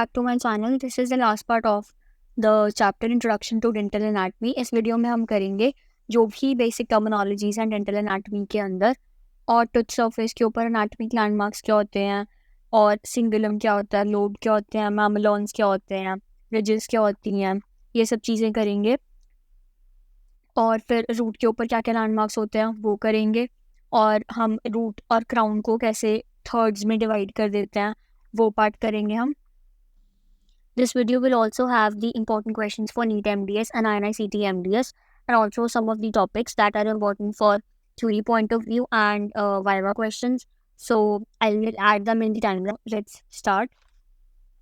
back to my channel. This is the last part of the chapter Introduction to Dental Anatomy. इस video में हम करेंगे जो भी बेसिक टर्मिनोलॉजीज हैं डेंटल एनाटमी के अंदर, और टच सरफेस के ऊपर एनाटमिक लैंडमार्क्स क्या होते हैं, और सिंगुलम क्या होता है, लोब क्या होते हैं, मैमलोन्स क्या होते हैं, रिजेस क्या होती हैं, ये सब चीज़ें करेंगे. और फिर रूट के ऊपर क्या क्या लैंडमार्क्स होते हैं वो करेंगे, और हम रूट और क्राउन को कैसे थर्ड्स में डिवाइड कर देते हैं वो पार्ट करेंगे हम. This video will also have the important questions for NEET MDS and INI-CT MDS, and also some of the topics that are important for theory point of view and Viva questions. So I'll add them in the timeline. Let's start.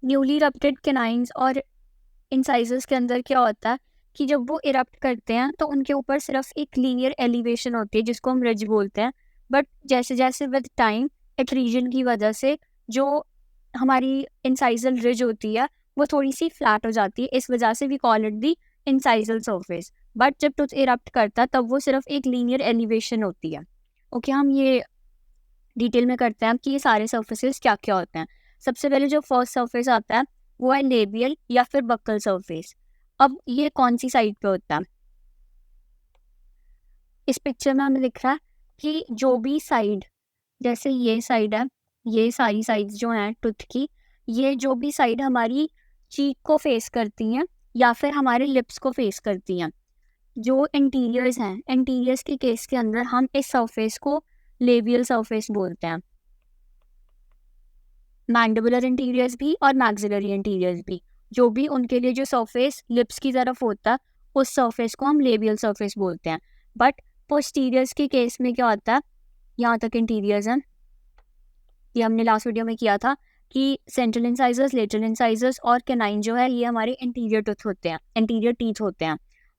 Newly erupted canines और incisors के अंदर क्या होता है कि जब वो erupt करते हैं तो उनके ऊपर सिर्फ एक लीनियर एलिवेशन होती है जिसको हम रिज बोलते हैं. बट जैसे जैसे विद टाइम एट्रीजन की वजह से जो हमारी इंसाइजल रिज होती है वो थोड़ी सी फ्लैट हो जाती है. इस वजह से we call it the incisal surface. But जब टूथ इरप्ट करता है तब वो सिर्फ एक लीनियर एलिवेशन होती है. ओके, हम ये डिटेल में करते हैं कि ये सारे सर्फेसेस क्या क्या होते हैं. सबसे पहले जो फर्स्ट सरफेस आता है वो है लेबियल या फिर बक्कल सरफेस. अब ये कौन सी साइड पे होता है? इस पिक्चर में हमें दिख रहा है कि जो भी साइड, जैसे ये साइड है, ये सारी साइड्स जो हैं टूथ की, ये जो भी साइड हमारी चीक को फेस करती हैं या फिर हमारे लिप्स को फेस करती हैं, जो इंटीरियर्स हैं, इंटीरियर्स के केस के अंदर हम इस सरफेस को लेबियल सरफेस बोलते हैं. मैंडिबुलर इंटीरियर्स भी और मैक्सिलरी इंटीरियर्स भी, जो भी उनके लिए जो सरफेस लिप्स की तरफ होता है उस सरफेस को हम लेबियल सरफेस बोलते हैं. बट पोस्टीरियर्स के केस में क्या होता है, यहाँ तक इंटीरियर्स हैं, ये हमने लास्ट वीडियो में किया था कि सेंट्रल इंसाइजर्स, लेटरल इंसाइजर्स और कैनाइन जो है ये हमारे इंटीरियर टूथ होते हैं, इंटीरियर टीथ होते हैं,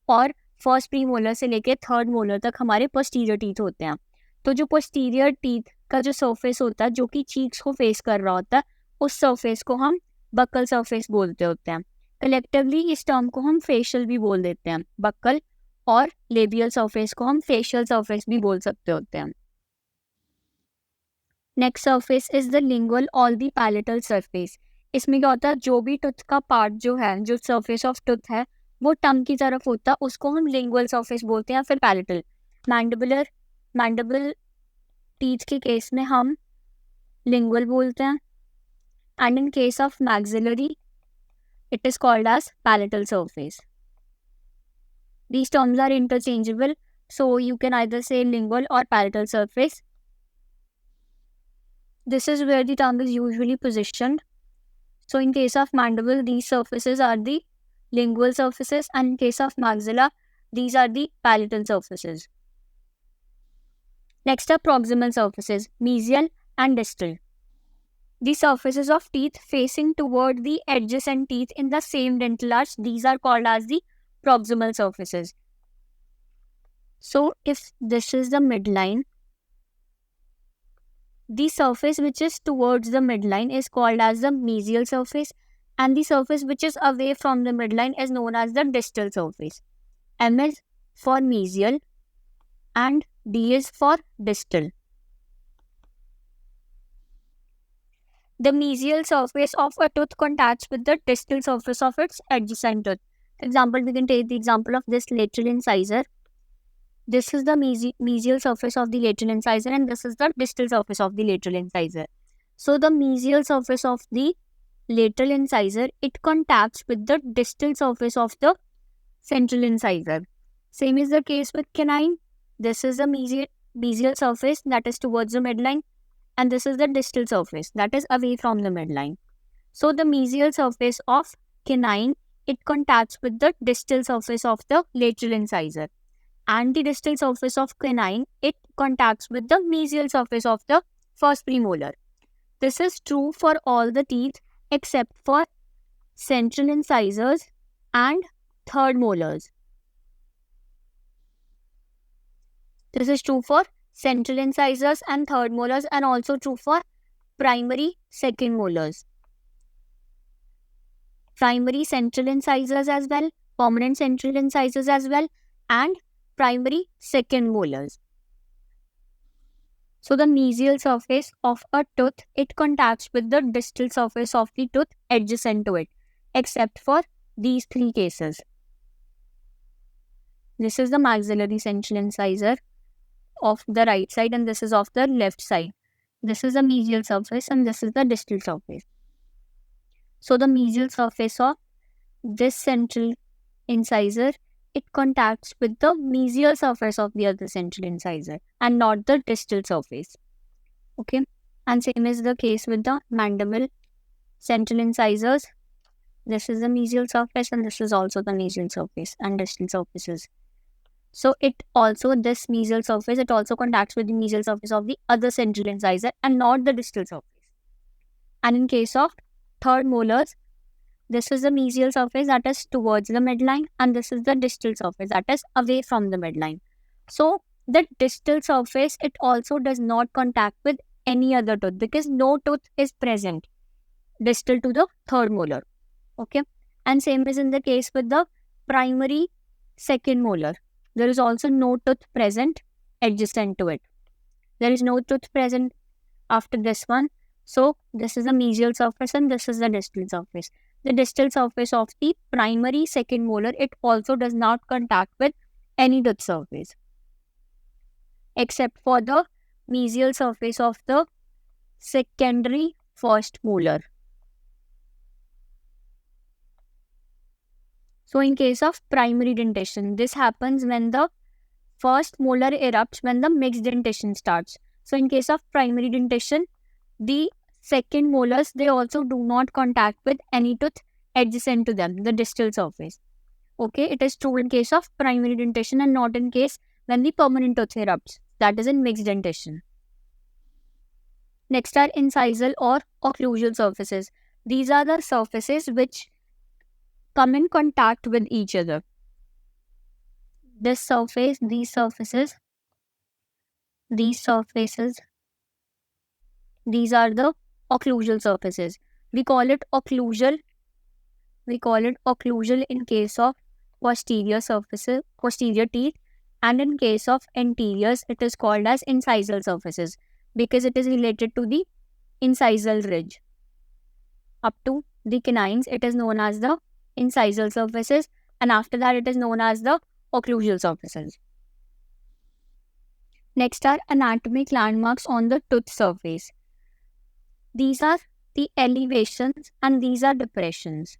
और फर्स्ट प्री मोलर से लेके थर्ड मोलर तक हमारे पोस्टीरियर टीथ होते हैं. तो जो पोस्टीरियर टीथ का जो सरफेस होता है जो कि चीक्स को फेस कर रहा होता है उस सरफेस को हम बक्कल सरफेस बोलते होते हैं. कलेक्टिवली इस टर्म को हम फेशियल भी बोल देते हैं. बक्कल और लेबियल सरफेस को हम फेशियल सरफेस भी बोल सकते होते हैं. Next surface is the lingual और द पैलेटल सरफेस. इसमें क्या होता है, जो भी टूथ का पार्ट जो है, जो सरफेस ऑफ टूथ है वो टंग की तरफ होता है उसको हम लिंगुअल सरफेस बोलते हैं या फिर पैलेटल. मैंडिबल टीथ के केस में हम लिंगुअल बोलते हैं, and in case of maxillary it is called as palatal surface. These terms are interchangeable, so you can either say lingual or palatal surface. This is where the tongue is usually positioned. So in case of mandible, these surfaces are the lingual surfaces, and in case of maxilla, these are the palatal surfaces. Next are proximal surfaces, mesial and distal. The surfaces of teeth facing toward the adjacent teeth in the same dental arch, these are called as the proximal surfaces. So if this is the midline, the surface which is towards the midline is called as the mesial surface, and the surface which is away from the midline is known as the distal surface. M is for mesial and D is for distal. The mesial surface of a tooth contacts with the distal surface of its adjacent tooth. Example, we can take the example of this lateral incisor. This is the mesial surface of the lateral incisor, and this is the distal surface of the lateral incisor. So the mesial surface of the lateral incisor, it contacts with the distal surface of the central incisor. Same is the case with canine. This is the mesial surface that is towards the midline, and this is the distal surface that is away from the midline. So the mesial surface of canine, it contacts with the distal surface of the lateral incisor, and the distal surface of canine, it contacts with the mesial surface of the first premolar. This is true for all the teeth except for central incisors and third molars. This is true for central incisors and third molars, and also true for primary second molars. Primary central incisors as well, permanent central incisors as well, and primary second molars. So the mesial surface of a tooth, it contacts with the distal surface of the tooth adjacent to it, except for these three cases. This is the maxillary central incisor of the right side and this is of the left side. This is the mesial surface and this is the distal surface. So the mesial surface of this central incisor, it contacts with the mesial surface of the other central incisor and not the distal surface. Okay, and same is the case with the mandible central incisors. This is the mesial surface and this is also the mesial surface and distal surfaces. So it also, this mesial surface, it also contacts with the mesial surface of the other central incisor and not the distal surface. And in case of third molars, this is the mesial surface that is towards the midline and this is the distal surface that is away from the midline. So the distal surface, it also does not contact with any other tooth because no tooth is present distal to the third molar. Okay, and same is in the case with the primary second molar. There is also no tooth present adjacent to it. There is no tooth present after this one. So this is the mesial surface and this is the distal surface. The distal surface of the primary second molar, it also does not contact with any tooth surface except for the mesial surface of the secondary first molar. So in case of primary dentition, this happens when the first molar erupts when the mixed dentition starts. So in case of primary dentition, the second molars, they also do not contact with any tooth adjacent to them, the distal surface. Okay, it is true in case of primary dentition and not in case when the permanent tooth erupts. That is in mixed dentition. Next are incisal or occlusal surfaces. These are the surfaces which come in contact with each other. This surface, these surfaces, these are the occlusal surfaces. We call it occlusal in case of posterior surfaces, posterior teeth, and in case of anteriors, it is called as incisal surfaces because it is related to the incisal ridge. Up to the canines, it is known as the incisal surfaces, and after that, it is known as the occlusal surfaces. Next are anatomic landmarks on the tooth surface. These are the elevations and these are depressions.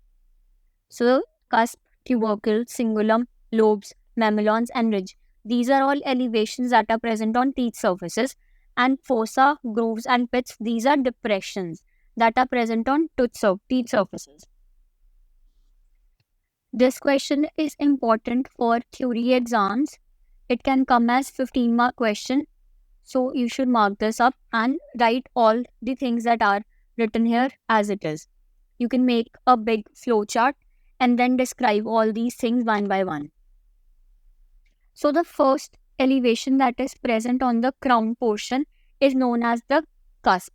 So, cusp, tubercle, cingulum, lobes, mamelons, and ridge. These are all elevations that are present on teeth surfaces. And fossa, grooves, and pits, these are depressions that are present on teeth surfaces. This question is important for theory exams. It can come as 15-mark question. So you should mark this up and write all the things that are written here as it is. You can make a big flow chart and then describe all these things one by one. So the first elevation that is present on the crown portion is known as the cusp.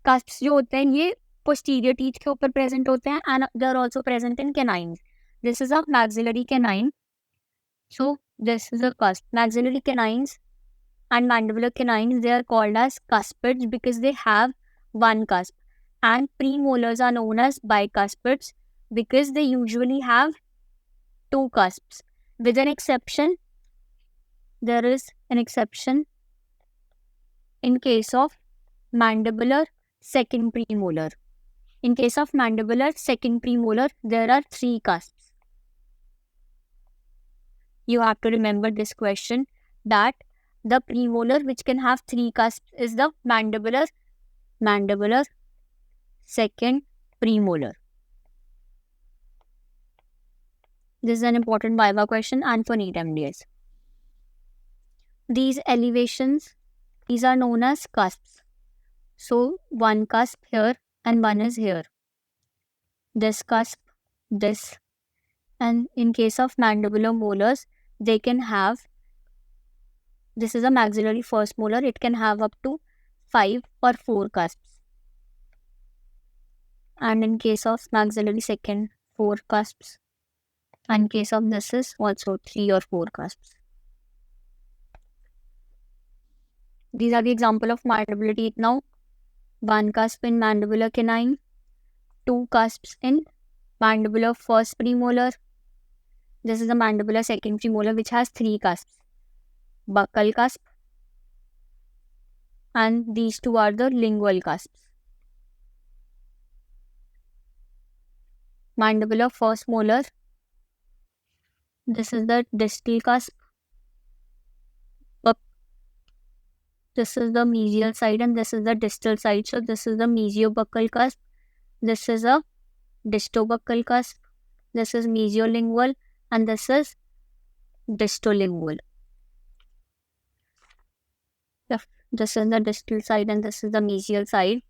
Cusps जो होते हैं ये posterior teeth के ऊपर present होते हैं and they are also present in canines. This is a maxillary canine. So this is a cusp. Maxillary canines and mandibular canines, they are called as cuspids because they have one cusp. And premolars are known as bicuspids because they usually have two cusps. With an exception, there is an exception in case of mandibular second premolar. In case of mandibular second premolar, there are three cusps. You have to remember this question that the premolar which can have three cusps is the mandibular second premolar. This is an important viva question and for NEET MDS. These elevations, these are known as cusps. So one cusp here and one is here. This cusp, this. And in case of mandibular molars, they can have, this is a maxillary first molar, it can have up to 5 or 4 cusps. And in case of maxillary second, 4 cusps. And in case of this is also 3 or 4 cusps. These are the example of mandibular teeth now. One cusp in mandibular canine, two cusps in mandibular first premolar. This is the mandibular second premolar which has three cusps. Buccal cusp, and these two are the lingual cusps. Mandibular first molar. This is the distal cusp. This is the mesial side and this is the distal side. So this is the mesiobuccal cusp. This is a distobuccal cusp. This is mesiolingual and this is distolingual. This is the distal side and this is the mesial side.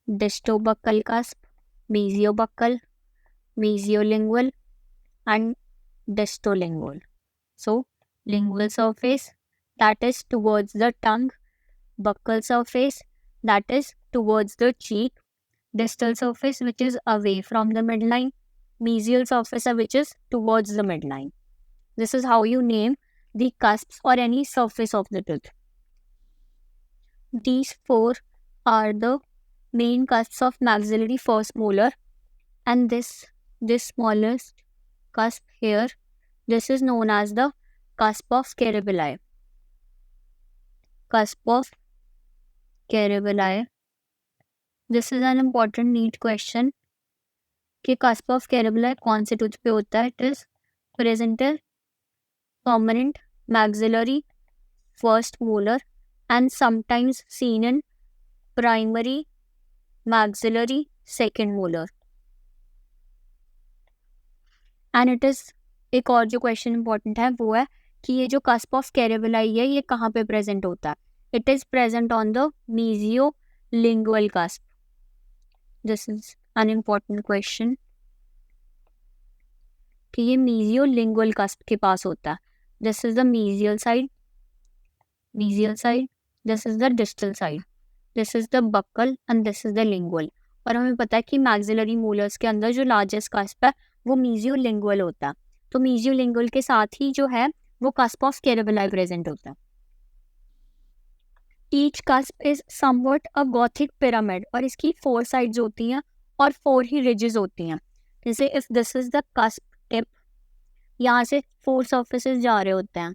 Distobuccal cusp, mesiobuccal, mesiolingual and distolingual. So lingual surface, that is towards the tongue. Buccal surface, that is towards the cheek. Distal surface, which is away from the midline. Mesial surface, which is towards the midline. This is how you name the cusps or any surface of the tooth. These four are the main cusps of maxillary first molar, and this smallest cusp here, this is known as the cusp of cerebelli. Cusp of cerebelli. This is an important NEET question कि cusp of cerebelli कौन से tooth पे होता है? It is present in permanent maxillary first molar and sometimes seen in primary maxillary second molar. And it is, एक और जो question important है वो है कि ये जो cusp of cerebelli है ये कहाँ पे प्रेजेंट होता है? It is present on the mesiolingual cusp. This is an important question कि ये mesiolingual cusp के पास होता है. This is the mesial side. This is the distal side. This is the buccal and this is the lingual. और हमें पता है कि maxillary molars के अंदर जो largest cusp है वो mesiolingual होता है. तो mesiolingual के साथ ही जो है वो cusp of cerebelli present होता है. Each cusp is somewhat a Gothic pyramid और इसकी 4 sides होती हैं और 4 ही ridges होती हैं. जैसे if this is the cusp tip, यहाँ से 4 surfaces जा रहे होते हैं.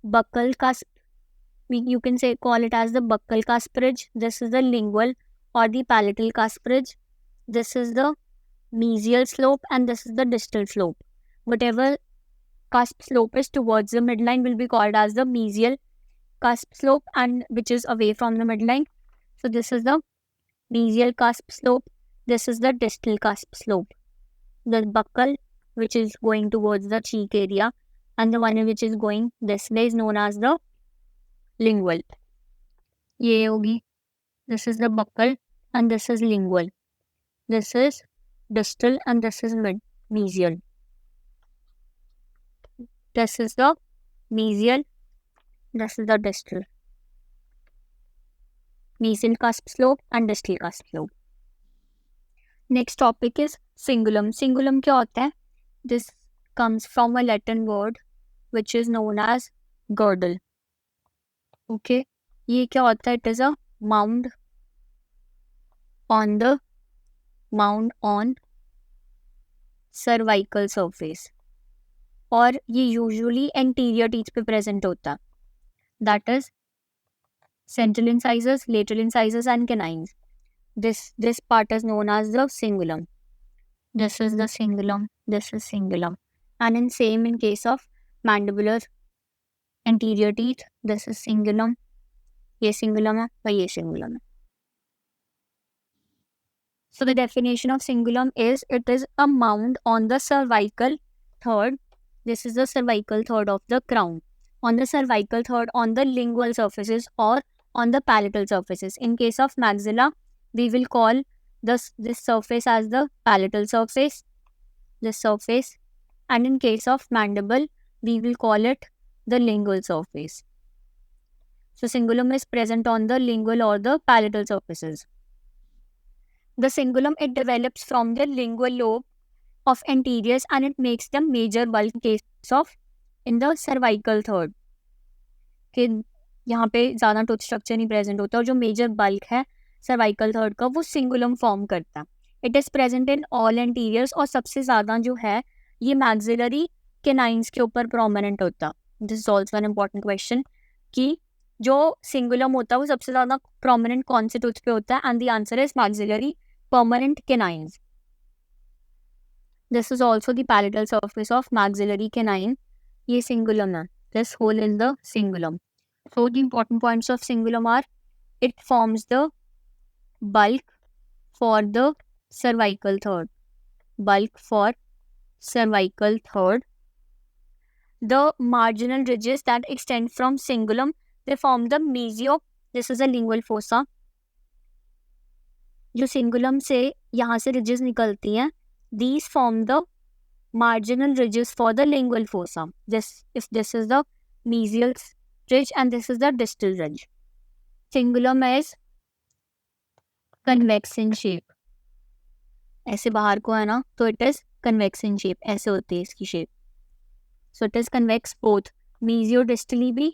Buccal cusp, you can say call it as the buccal cusp ridge. This is the lingual or the palatal cusp ridge. This is the mesial slope and this is the distal slope. Whatever cusp slope is towards the midline will be called as the mesial cusp slope and which is away from the midline. So this is the mesial cusp slope. This is the distal cusp slope. The buccal, which is going towards the cheek area, and the one which is going this way is known as the lingual. ये होगी. This is the buccal and this is lingual. This is distal and this is mesial. This is the mesial. This is the distal. Mesial cusp slope and distal cusp slope. Next topic is cingulum. Cingulum क्या होता है? This comes from a Latin word which is known as girdle. Okay. ये क्या होता है? It is a mound on cervical surface. और ये usually anterior teeth पे present होता है. That is central incisors, lateral incisors and canines. This part is known as the cingulum. This is the cingulum. This is cingulum. And in case of mandibular anterior teeth, this is cingulum. ये cingulum है और ये cingulum है. So the definition of cingulum is it is a mound on the cervical third. This is the cervical third of the crown. On the cervical third, on the lingual surfaces or on the palatal surfaces. In case of maxilla, we will call this surface as the palatal surface. This surface. And in case of mandible, we will call it the lingual surface. So cingulum is present on the lingual or the palatal surfaces. The cingulum, it develops from the lingual lobe of anteriors and it makes the major bulk in case of in the cervical third. Okay. यहाँ पे ज़्यादा tooth structure नहीं present होता, और जो major bulk है cervical third का वो सिंगुलम फॉर्म करता है। It is present in all anteriors, और सबसे ज़्यादा जो है ये मैक्सिलरी केनाइन्स के ऊपर प्रोमिनेंट होता। This is also an important question कि जो सिंगुलम होता है वो सबसे ज़्यादा प्रोमिनेंट कौन से टूथ पे होता है, and the answer is maxillary permanent canines. This is also the palatal surface of maxillary canine, ये सिंगुलम है, this hole in the cingulum. So the important points of cingulum are it forms the bulk for the cervical third. Bulk for cervical third. The marginal ridges that extend from cingulum, they form the mesio. This is a lingual fossa. जो सिंगुलम से यहाँ से ridges निकलती हैं, these form the marginal ridges for the lingual fossa. This is the mesial ridge and this is the distal ridge. Cingulum is convex in shape. ऐसे बाहर को है ना, तो it is convex in shape, ऐसे होती है इसकी shape. So it is convex both mesiodistally भी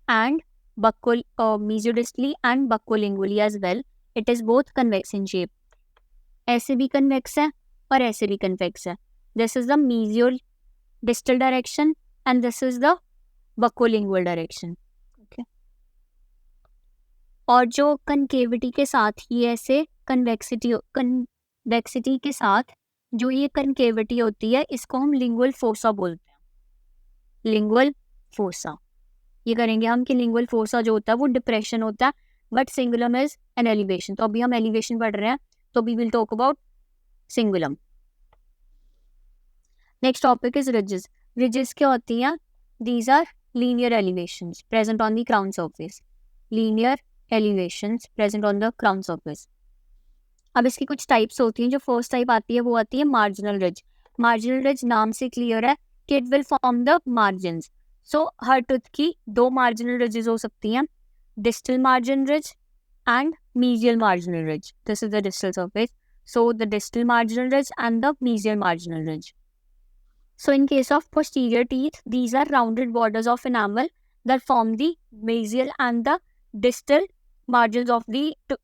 and mesiodistally and buccolingually as well. It is both convex in shape, ऐसे भी कन्वेक्स है और ऐसे भी कन्वेक्स है। This is the mesial distal direction and this is the buccolingual direction. Okay, और जो कनकेविटी के साथ ही ऐसे कन्वेक्सिटी के साथ जो ये कनकेविटी होती है, इसको हम लिंगुअल फोसा बोलते हैं। लिंगुअल फोसा ये करेंगे हम कि लिंगुअल फोसा जो होता है वो डिप्रेशन होता है, but cingulum is an elevation. तो अभी हम एलिवेशन पढ़ रहे हैं, तो we will talk about cingulum. Next topic is ridges. Ridges क्या होती हैं? These are linear elevations present on the crown surface. Linear elevations present on the crown surface. अब इसकी कुछ टाइप्स होती हैं। जो फर्स्ट टाइप आती है वो आती है मार्जिनल रिज। मार्जिनल रिज नाम से क्लियर है कि it will form the margins. So her tooth की दो मार्जिनल रिजेस हो सकती हैं, distal margin ridge and mesial marginal ridge. This is the distal surface, so the distal marginal ridge and the mesial marginal ridge. So in case of posterior teeth, these are rounded borders of enamel that form the mesial and the distal margins of the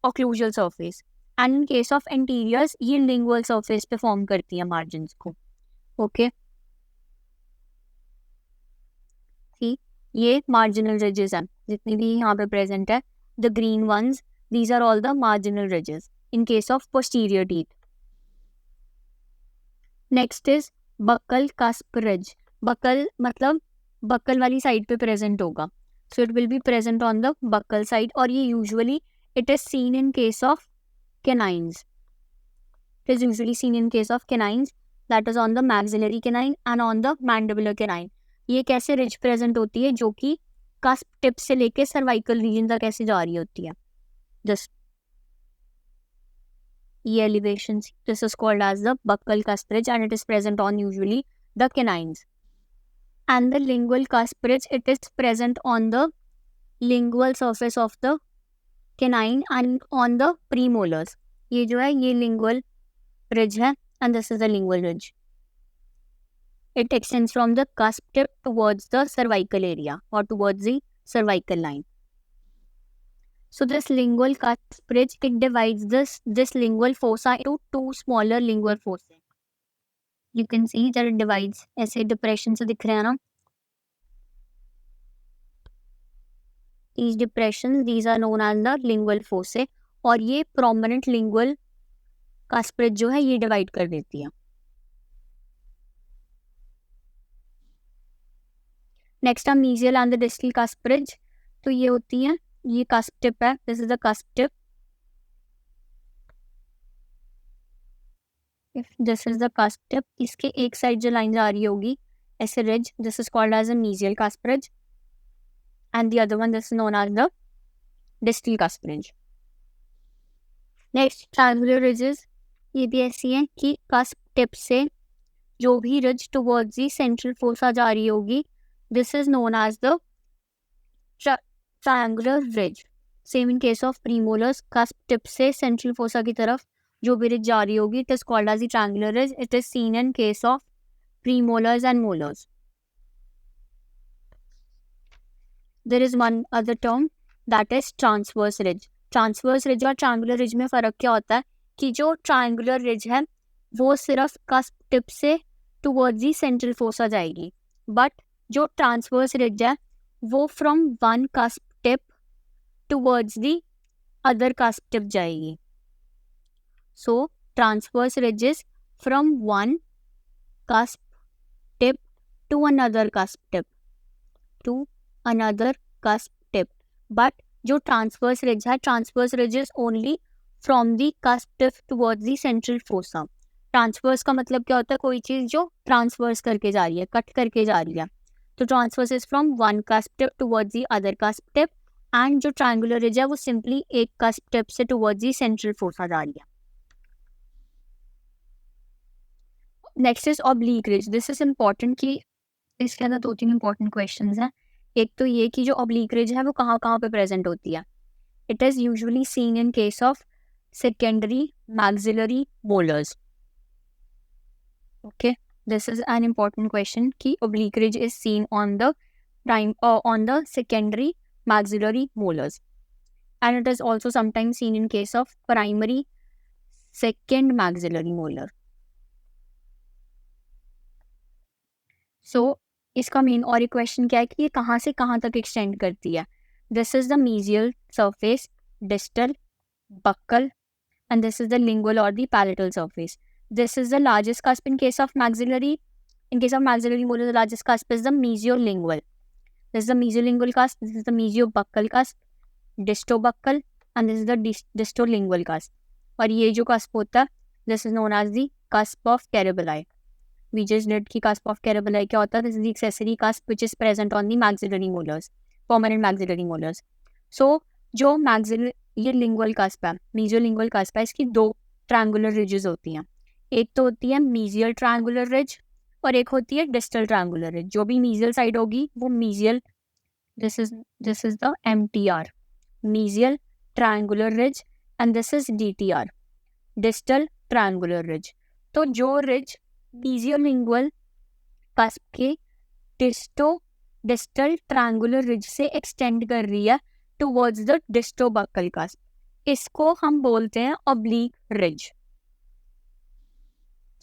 occlusal surface. And in case of anteriors, ये lingual surface पे form करती है margins को। Okay? See, ये marginal ridges हैं, जितनी भी यहाँ पे present है, the green ones, these are all the marginal ridges in case of posterior teeth. Next is buccal cusp ridge. Buccal मतलब बकल वाली साइड पे प्रेजेंट होगा, so it will be present on the buccal side, और ये usually it is seen in case of canines. It is usually seen in case of canines, that is on the maxillary canine and on the mandibular canine. ये कैसे ridge present होती है? जो कि cusp tip से लेके cervical region तक ऐसे जा रही होती है। जस्ट ये elevation, this is called as the buccal cusp ridge and it is present on usually the canines. And the lingual cusp ridge, it is present on the lingual surface of the canine and on the premolars. ये जो है ये lingual ridge है and this is the lingual ridge. It extends from the cusp tip towards the cervical area or towards the cervical line. So this lingual cusp ridge, it divides this lingual fossa into two smaller lingual fossae. You can see that it divides, ऐसे depression से दिख रहे हैं ना, these depressions, these are known as the lingual fossae, और ये prominent lingual cusp ridge जो है ये divide कर देती है। Next है mesial and the distal cusp ridge। तो ये होती है, ये cusp tip है, this is the cusp tip. If this is the cusp tip, इसके एक साइड जो लाइन जा रही होगी ऐसे ridge, this is called as a mesial cusp ridge, and the other one, this is known as the distal cusp ridge. Next, triangular ridges, ये भी ऐसी हैं कि cusp tip से जो भी ridge towards the central fossa जा रही होगी, this is known as the triangular ridge. Same in case of premolars, cusp tip से central fossa की तरफ जो भी ridge जा रही होगी, it is called as the triangular ridge. It is seen in case of premolars and molars. There is one other term that is transverse ridge. Transverse ridge और triangular ridge में फ़र्क क्या होता है कि जो ट्रायंगुलर रिज है वो सिर्फ कस्प टिप से टुवर्ड्स दी सेंट्रल फोसा जाएगी, बट जो ट्रांसवर्स रिज है वो from one cusp tip towards the other cusp tip जाएगी. So transverse ridges from one cusp tip to another cusp tip to another cusp tip. But जो transverse ridge है, transverse ridge is only from the cusp tip towards the central fossa. Transverse का मतलब क्या होता है? कोई चीज जो ट्रांसवर्स करके जा रही है, कट करके जा रही है. तो transverse is from one cusp tip towards the other cusp tip, and जो ट्रायंगुलर रिज है वो सिंपली एक कस्प टिप से टुवर्ड्स द सेंट्रल फोसा जा रही है. Next is oblique ridge. This is important कि इसके अंदर 2-3 इंपॉर्टेंट क्वेश्चंस हैं. एक तो ये कि जो ऑब्लिक रिज है वो कहाँ कहाँ पे प्रेजेंट होती है. It is usually seen in case of secondary maxillary molars. Okay, this is an important question कि oblique ridge is seen on the secondary maxillary molars, and it is also sometimes seen in case of primary second maxillary molar. So इसका main और एक question क्या है कि ये कहाँ से कहाँ तक एक्सटेंड करती है. This is the mesial surface, distal, buccal, and this is the lingual or the palatal surface. This is the largest cusp in case of maxillary. In case of maxillary molar, the largest cusp is the mesiolingual. This is the mesiolingual cusp. This is the mesiobuccal cusp, distobuccal, and this is the distolingual cusp. और ये जो cusp होता है, this is known as the cusp of Carabelli. We just did कि cusp of Carabelli क्या होता है? This is the accessory cusp which is present on the maxillary molars, permanent maxillary molars. So जो ये lingual कास्प है, मीजियोलिंगुअल कास्प है, इसकी 2 triangular ridges होती हैं. एक तो होती है मीजियल ट्रायंगुलर रिज और एक होती है डिस्टल ट्रायंगुलर रिज. जो भी मीजियल साइड होगी वो mesial, this is the MTR, mesial triangular ridge, and this is DTR, distal triangular ridge. तो जो रिज मीजियोलिंगुअल कास्प के डिस्टल ट्रायंगुलर रिज से एक्सटेंड कर रही है towards the distobuccal cusp, इसको हम बोलते हैं oblique ridge.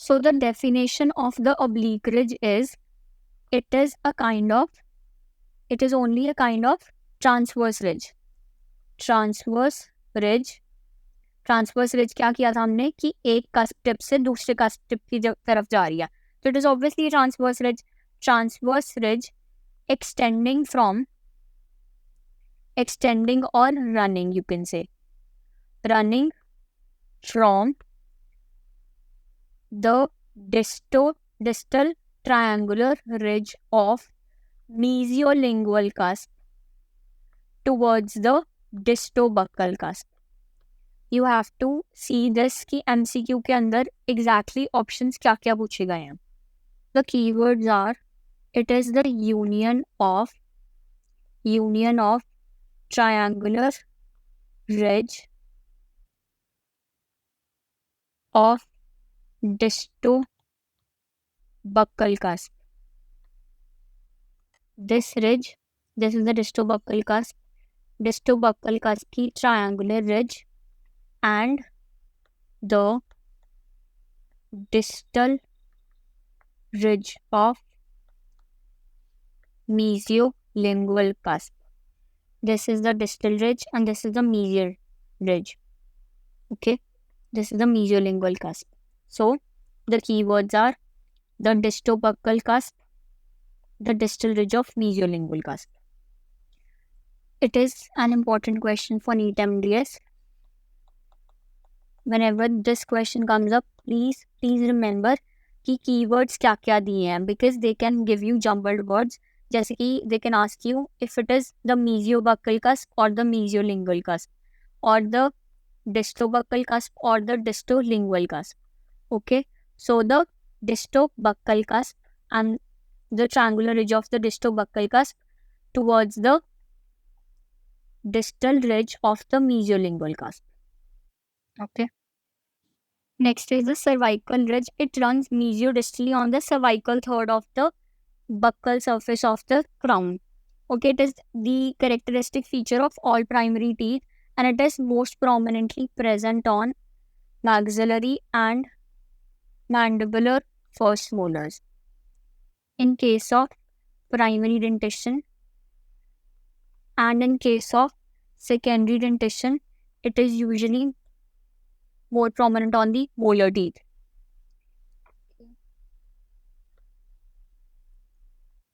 So the definition of the oblique ridge is it is only a kind of transverse ridge. Transverse ridge क्या किया था हमने कि एक cusp tip से दूसरे cusp tip की तरफ जा रही है, तो it is obviously a transverse ridge. Transverse ridge extending or running, you can say, running from the distal triangular ridge of mesiolingual cusp towards the distobuccal cusp. You have to see this कि MCQ के अंदर exactly options क्या क्या पूछे गए हैं. The keywords are, it is the union of triangular ridge of distobuccal cusp. This ridge, this is the distobuccal cusp की triangular ridge and the distal ridge of mesiolingual cusp. This is the distal ridge and this is the mesial ridge. Okay, this is the mesiolingual cusp. So the keywords are the distobuccal cusp, the distal ridge of mesiolingual cusp. It is an important question for NEET MDS. Whenever this question comes up, please remember कि keywords क्या क्या दिए हैं, because they can give you jumbled words. जैसे कि they can ask you if it is the mesiobuccal cusp or the mesiolingual cusp or the distobuccal cusp or the distolingual cusp. Okay, so the distobuccal cusp and the triangular ridge of the distobuccal cusp towards the distal ridge of the mesiolingual cusp. Okay. Next is the cervical ridge. It runs mesiodistally on the cervical third of the buccal surface of the crown. Okay, it is the characteristic feature of all primary teeth, and it is most prominently present on maxillary and mandibular first molars. In case of primary dentition and in case of secondary dentition, it is usually more prominent on the molar teeth.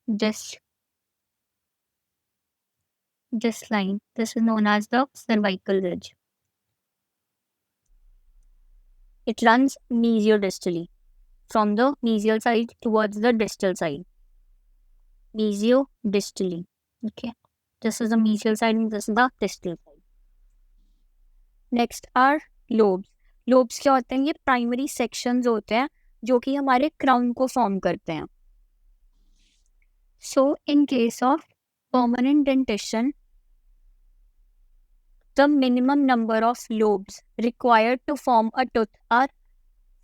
This line, this is known as the cervical ridge. It runs mesiodistally from the mesial side towards the distal side. Mesiodistally. Okay. This is the mesial side and this is the distal side. Next are lobes. Lobes क्या होते हैं? ये primary sections होते हैं जो कि हमारे crown को फॉर्म करते हैं. So in case of permanent dentition, the minimum number of lobes required to form a tooth are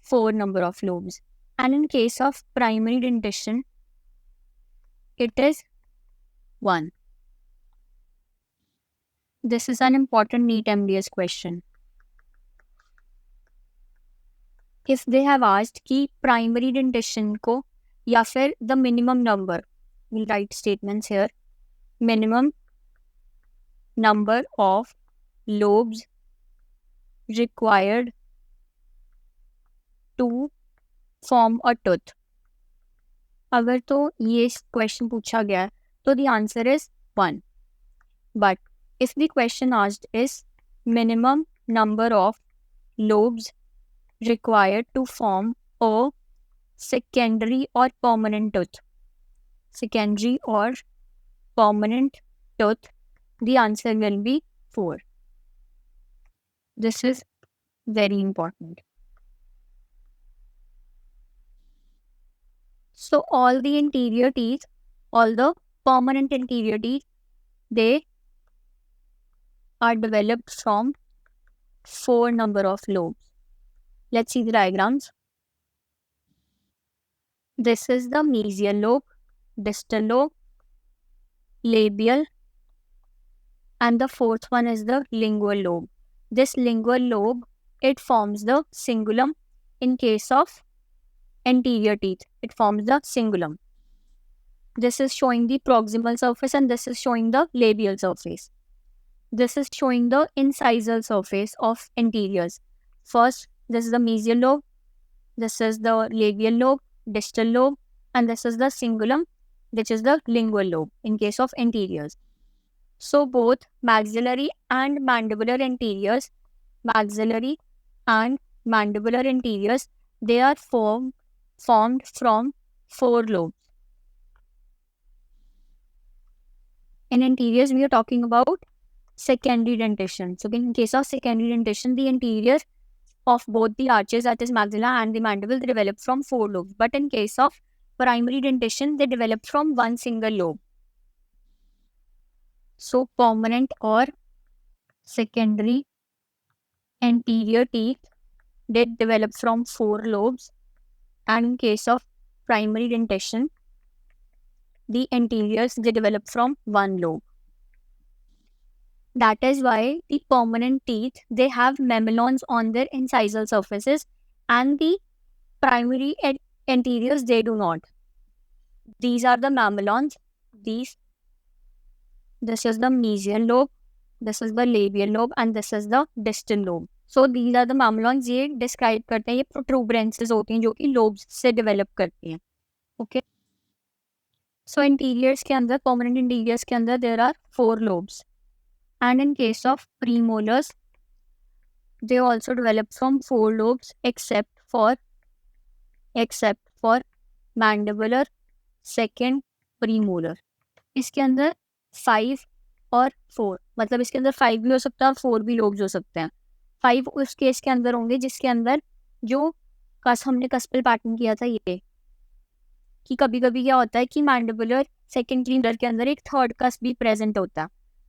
4 number of lobes. And in case of primary dentition, it is 1. This is an important NEET MDS question. If they have asked कि primary dentition को या फिर the minimum number, we'll write statements here, minimum number of lobes required to form a tooth. अगर तो ये question पूछा गया तो the answer is 1. But if the question asked is minimum number of lobes required to form a secondary or permanent tooth, secondary or permanent tooth, the answer will be 4. This is very important. So all the anterior teeth, all the permanent anterior teeth, they are developed from 4 number of lobes. Let's see the diagrams. This is the mesial lobe, distal lobe, labial, and the fourth one is the lingual lobe. This lingual lobe, it forms the cingulum. In case of anterior teeth, it forms the cingulum. This is showing the proximal surface and this is showing the labial surface. This is showing the incisal surface of anteriors. First, this is the mesial lobe, this is the labial lobe, distal lobe, and this is the cingulum, which is the lingual lobe in case of anteriors. So both maxillary and mandibular anteriors, they are formed from 4 lobes. In anteriors, we are talking about secondary dentition. So in case of secondary dentition, the anterior of both the arches, that is maxilla and the mandible, they develop from 4 lobes. But in case of primary dentition, they develop from one single lobe. So permanent or secondary anterior teeth, they develop from 4 lobes, and in case of primary dentition, the anteriors, they develop from 1 lobe. That is why the permanent teeth, they have mamelons on their incisal surfaces, and the primary anteriors, they do not. These are the mamelons. This is the mesial lobe, this is the labial lobe, and this is the distal lobe. So these are the mamelons. ये describe करते हैं, ये protuberances होती हैं जो कि lobes से develop करती हैं. Okay. So anteriors के अंदर, permanent anteriors के अंदर, there are 4 lobes. And in case of premolars, they also develop from 4 lobes except for mandibular second premolar. इसके अंदर 5 और 4, मतलब इसके अंदर 5 भी हो सकता है और 4 भी lobes हो सकते हैं. 5 उस केस के अंदर होंगे जिसके अंदर जो हमने कस्पल पैटर्न किया था, ये कि कभी कभी क्या होता है कि मैंडिबुलर सेकेंड प्रीमोलर के अंदर एक थर्ड कस्प भी प्रेजेंट होता है,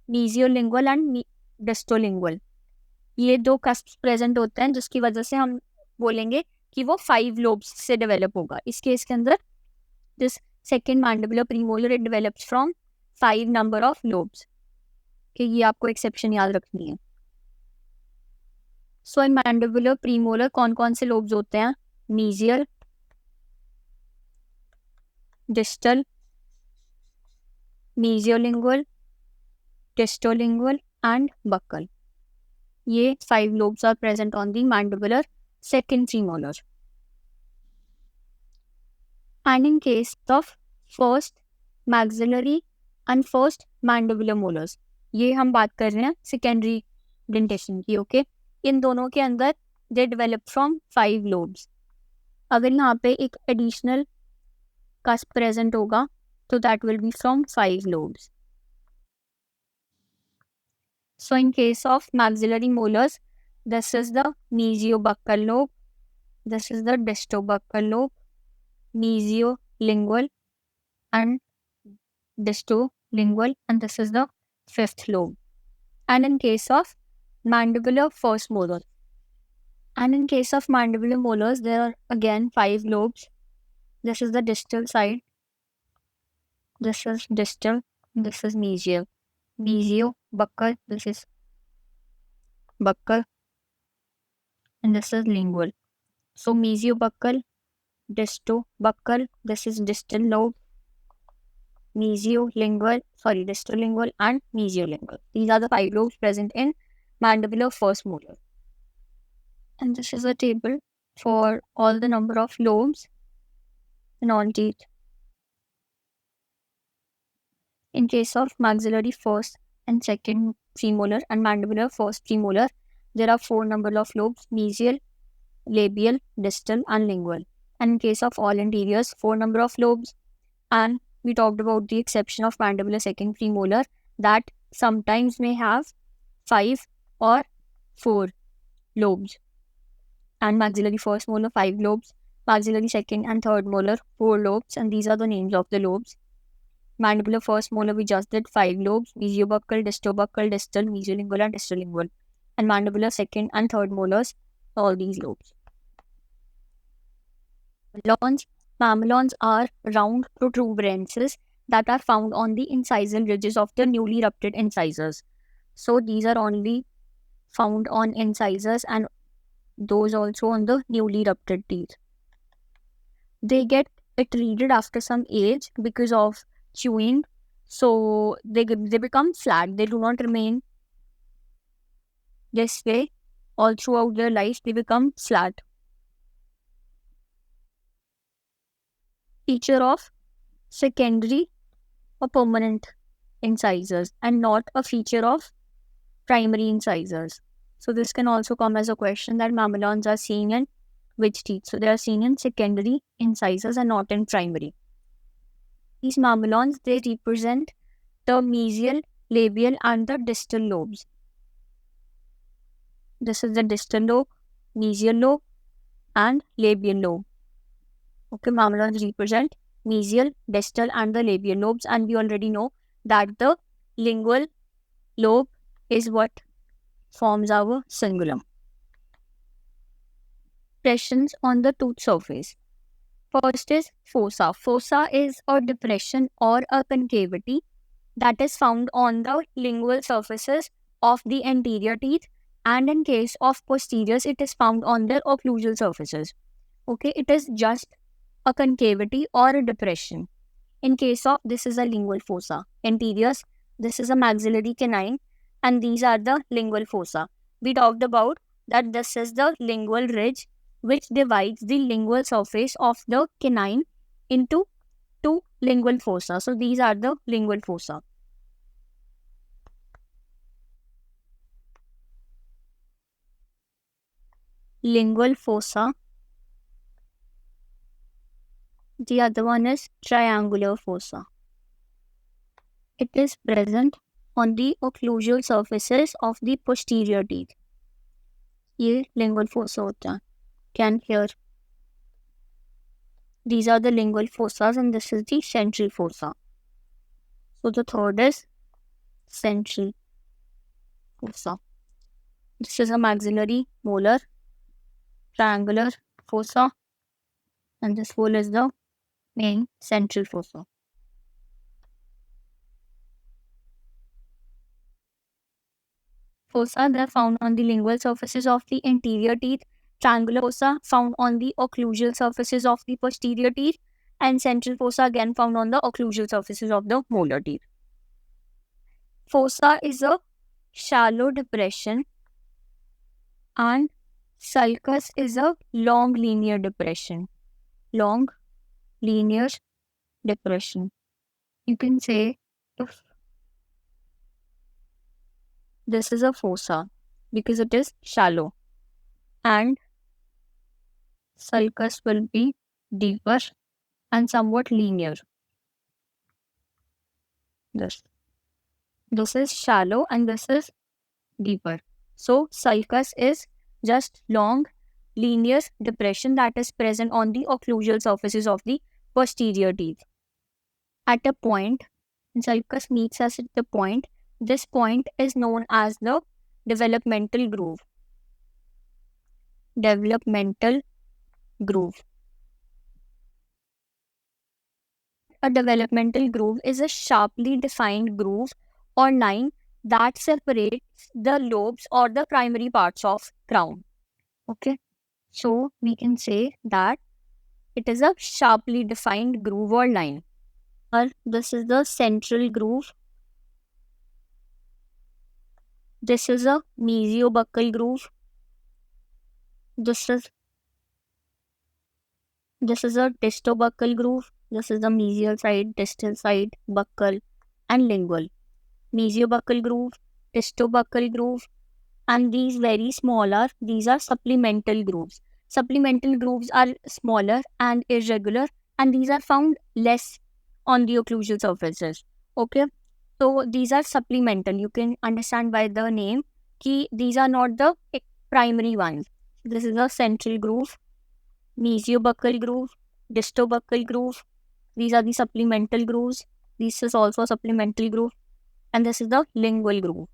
मीजियोलिंगुअल एंड डिस्टोलिंगुअल. ये 2 कस्प प्रेजेंट होते हैं जिसकी वजह से हम बोलेंगे कि वो 5 लोब्स से डेवलप होगा. इस केस के अंदर this second mandibular premolar, it develops from 5 number of lobes. कि ये आपको एक्सेप्शन याद रखनी है. सो इन मैंडिबुलर प्रीमोलर कौन कौन से लोब्स होते हैं? Mesial, distal, mesiolingual, distolingual and buccal. ये 5 lobes are present on the mandibular second premolar. And in case of first maxillary and first mandibular molars, ये हम बात कर रहे हैं secondary dentation की. ओके, इन दोनों के अंदर they develop from 5 lobes. अगर यहाँ पे एक additional cusp present होगा तो that will be from 5 lobes. So in case of maxillary molars, this is the mesiobuccal lobe, this is the distobuccal lobe, mesiolingual and distolingual, and this is the 5th lobe. And in case of mandibular first molar, molars, there are again 5 lobes. This is the distal side, this is distal, this is mesial. Mesiobuccal, this is buccal, and this is lingual. So mesiobuccal, distobuccal, this is distal lobe, distolingual and mesiolingual. These are the 5 lobes present in mandibular first molar. And this is a table for all the number of lobes in all teeth. In case of maxillary first and second premolar and mandibular first premolar, there are 4 number of lobes: mesial, labial, distal and lingual. And in case of all anteriors, 4 number of lobes. And we talked about the exception of mandibular second premolar that sometimes may have 5 or 4 lobes. And maxillary first molar 5 lobes, maxillary second and third molar 4 lobes, and these are the names of the lobes. Mandibular first molar we just did 5 lobes: mesiobuccal, distobuccal, distal, mesiolingual and distolingual. And mandibular second and third molars, all these lobes. Mamelons are round protuberances that are found on the incisal ridges of the newly ruptured incisors. So these are only found on incisors and those also on the newly ruptured teeth. They get treated after some age because of chewing, so they become flat. They do not remain this way all throughout their life. They become flat. Feature of secondary or permanent incisors and not a feature of primary incisors. So this can also come as a question that mamelons are seen in which teeth. So they are seen in secondary incisors and not in primary. These mamelons, they represent the mesial, labial and the distal lobes. This is the distal lobe, mesial lobe and labial lobe. Okay, mamelons represent mesial, distal and the labial lobes, and we already know that the lingual lobe is what forms our cingulum. Depressions on the tooth surface. First is fossa. Fossa is a depression or a concavity that is found on the lingual surfaces of the anterior teeth, and in case of posteriors, it is found on their occlusal surfaces. Okay, it is just a concavity or a depression. In case of, this is a lingual fossa. Anteriors, this is a maxillary canine, and these are the lingual fossa. We talked about that this is the lingual ridge which divides the lingual surface of the canine into 2 lingual fossa. So these are the lingual fossa. Lingual fossa. The other one is triangular fossa. It is present on the occlusal surfaces of the posterior teeth. ये lingual fossa होता है. Can hear. These are the lingual fossas and this is the central fossa. So the third is central fossa. This is a maxillary molar triangular fossa, and this whole is the main central fossa. fossa, they're found on the lingual surfaces of the anterior teeth. Triangular fossa found on the occlusal surfaces of the posterior teeth. And central fossa again found on the occlusal surfaces of the molar teeth. Fossa is a shallow depression and sulcus is a long linear depression. Long linear depression. You can say if this is a fossa because it is shallow and sulcus will be deeper and somewhat linear. This is shallow and this is deeper. So sulcus is just long linear depression that is present on the occlusal surfaces of the posterior teeth. At a point, sulcus meets us at the point. This point is known as the developmental groove. Developmental groove. A developmental groove is a sharply defined groove or line that separates the lobes or the primary parts of crown. Okay, so we can say that it is a sharply defined groove or line. Or this is the central groove. This is a mesiobuccal groove. This is a distobuccal groove. This is the mesial side, distal side, buccal, and lingual. Mesiobuccal groove, distobuccal groove, and these very smaller, these are supplemental grooves. Supplemental grooves are smaller and irregular, and these are found less on the occlusal surfaces. Okay, so these are supplemental. You can understand by the name कि these are not the primary ones. This is a central groove, mesiobuccal groove, distobuccal groove. These are the supplemental grooves. This is also a supplemental groove, and this is the lingual groove.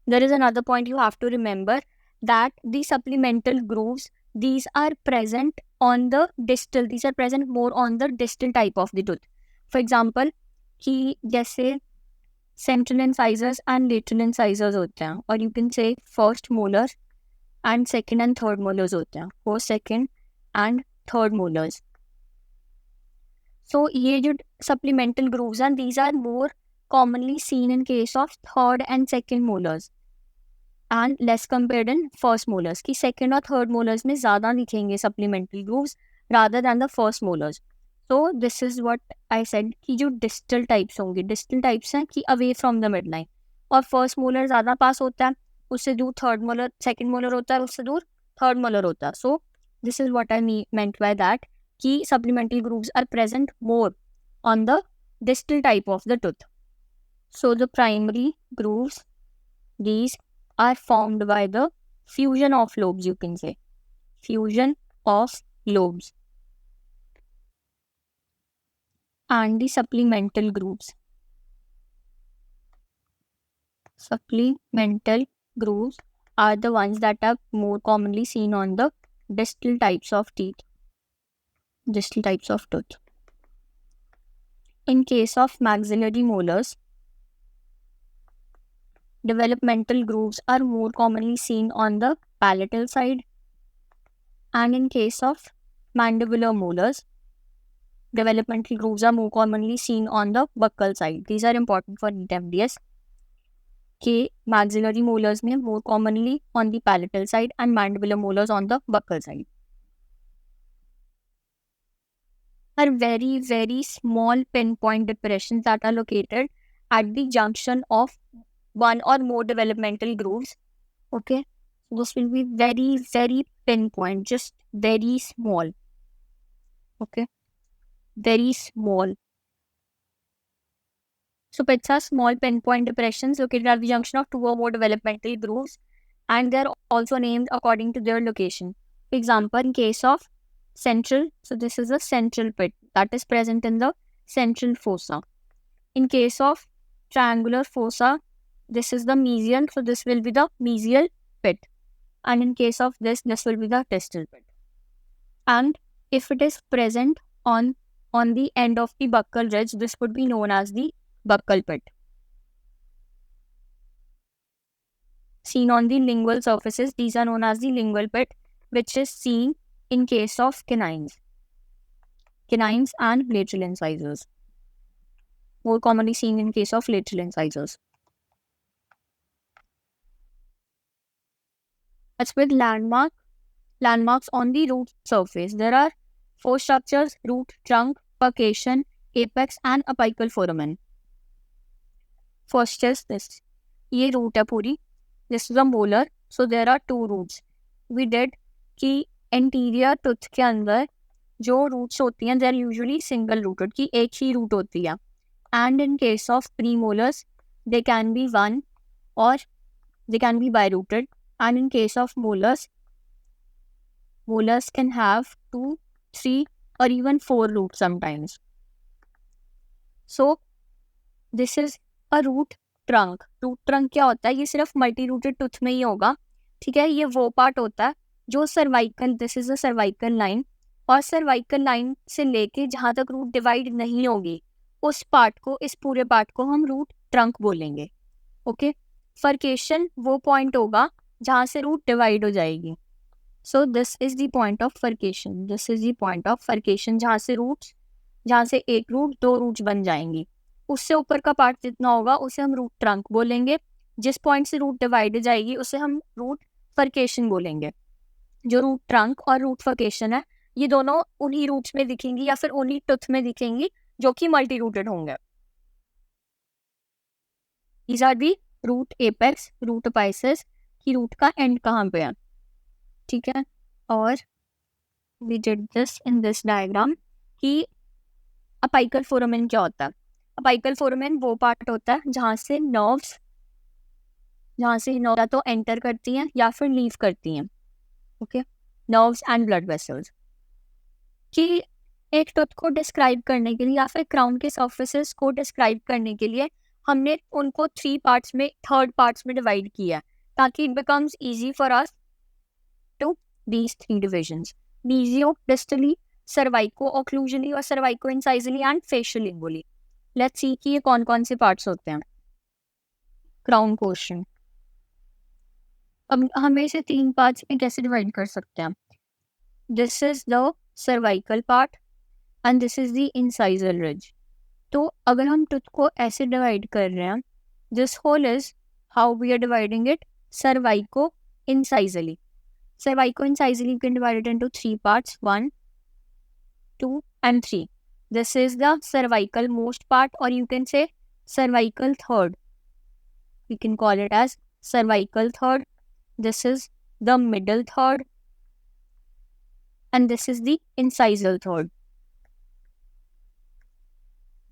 There is another point you have to remember that the supplemental grooves, these are present on the distal, these are present more on the distal type of the tooth. For example, कि जैसे central incisors and lateral incisors होते हैं, और you can say first molar and second and third molars होते हैं, first, second and third molars. So ये जो supplemental grooves हैं, these are more commonly seen in case of third and second molars and less compared in first molars. कि second और third molars में ज़्यादा दिखेंगे supplemental grooves rather than the first molars. So this is what I said कि जो distal types होंगे, distal types हैं कि away from the midline, और first molar ज़्यादा पास होता है, उससे दूर third molar, second molar होता है, उससे दूर third molar होता है. So this is what I meant by that कि supplemental grooves are present more on the distal type of the tooth. So the primary grooves, these are formed by the fusion of lobes, you can say. Fusion of lobes. And the supplemental grooves. Supplemental grooves are the ones that are more commonly seen on the distal types of teeth. Distal types of tooth. In case of maxillary molars, developmental grooves are more commonly seen on the palatal side, and in case of mandibular molars, developmental grooves are more commonly seen on the buccal side. These are important for NEET MDS. कि maxillary molars में more commonly on the palatal side and mandibular molars on the buccal side. Are very, very small pinpoint depressions that are located at the junction of one or more developmental grooves. Okay, so this will be very, very pinpoint, just very small. Okay, very small. So pits are small pinpoint depressions located at the junction of two or more developmental grooves, and they are also named according to their location. For example, in case of central, so this is a central pit that is present in the central fossa. In case of triangular fossa, this is the mesial, so this will be the mesial pit. And in case of this will be the distal pit. And if it is present on the end of the buccal ridge, this would be known as the buccal pit. seen on the lingual surfaces. These are known as the lingual pit, which is seen in case of canines and lateral incisors. More commonly seen in case of lateral incisors. As with landmarks on the root surface, there are 4 structures: root, trunk, furcation, apex and apical foramen. First is this. ये root है पूरी. This is a molar. So there are 2 roots. We did कि anterior tooth के अंदर जो roots होती हैं, they are usually single rooted, कि एक ही root होती है. And in case of premolars, they can be 1 or they can be birooted. And in case of molars can have 2, 3 or even 4 roots sometimes. So this is a root trunk. Root trunk क्या होता है? ये सिर्फ multi rooted tooth में ही होगा, ठीक है. ये वो पार्ट होता है जो cervical, this is a cervical line, और सर्वाइकल लाइन से लेके जहाँ तक रूट डिवाइड नहीं होगी उस पार्ट को, इस पूरे पार्ट को हम रूट ट्रंक बोलेंगे. ओके. फर्केशन वो पॉइंट होगा जहाँ से रूट डिवाइड हो जाएगी. So this is the point of furcation. This is the point of furcation, जहाँ से एक रूट 2 रूट्स बन जाएंगी. उससे ऊपर का पार्ट जितना होगा उसे हम रूट ट्रंक बोलेंगे. जिस पॉइंट से रूट डिवाइड हो जाएगी उसे हम रूट फर्केशन बोलेंगे. जो रूट ट्रंक और रूट फर्केशन है, ये दोनों उन्हीं रूट्स में दिखेंगी या फिर उन्हीं टूथ में दिखेंगी जो कि मल्टी रूटेड होंगे. These are the root apex, root apices की रूट का एंड कहाँ पे है, ठीक है. और we did this in this diagram कि अपाइकल फोरामेन क्या होता है. अपाइकल फोरामेन वो पार्ट होता है जहाँ से नर्व्स या तो एंटर करती हैं या फिर लीव करती हैं. Okay. Nerves and blood vessels. कि एक टूथ को डिस्क्राइब करने के लिए या फिर क्राउन के सर्फेसेस को डिस्क्राइब करने के लिए हमने उनको 3 पार्ट्स में, थर्ड पार्ट्स में डिवाइड किया ताकि it becomes easy for us to these 3 divisions: mesiodistally, cervico occlusally और cervico incisally and facial lingually. Let's see कि ये कौन कौन से पार्ट्स होते हैं. Crown portion. अब हमें इसे 3 पार्ट्स में कैसे डिवाइड कर सकते हैं? This is the cervical part and this is the incisal ridge. तो अगर हम टूथ को ऐसे डिवाइड कर रहे हैं, this whole is how we are dividing it, cervico incisally. Cervico incisally can divide it into 3 parts: 1, 2 and 3. This is the cervical most part, or you can say cervical third. We can call it as cervical third. This is the middle third and this is the incisal third.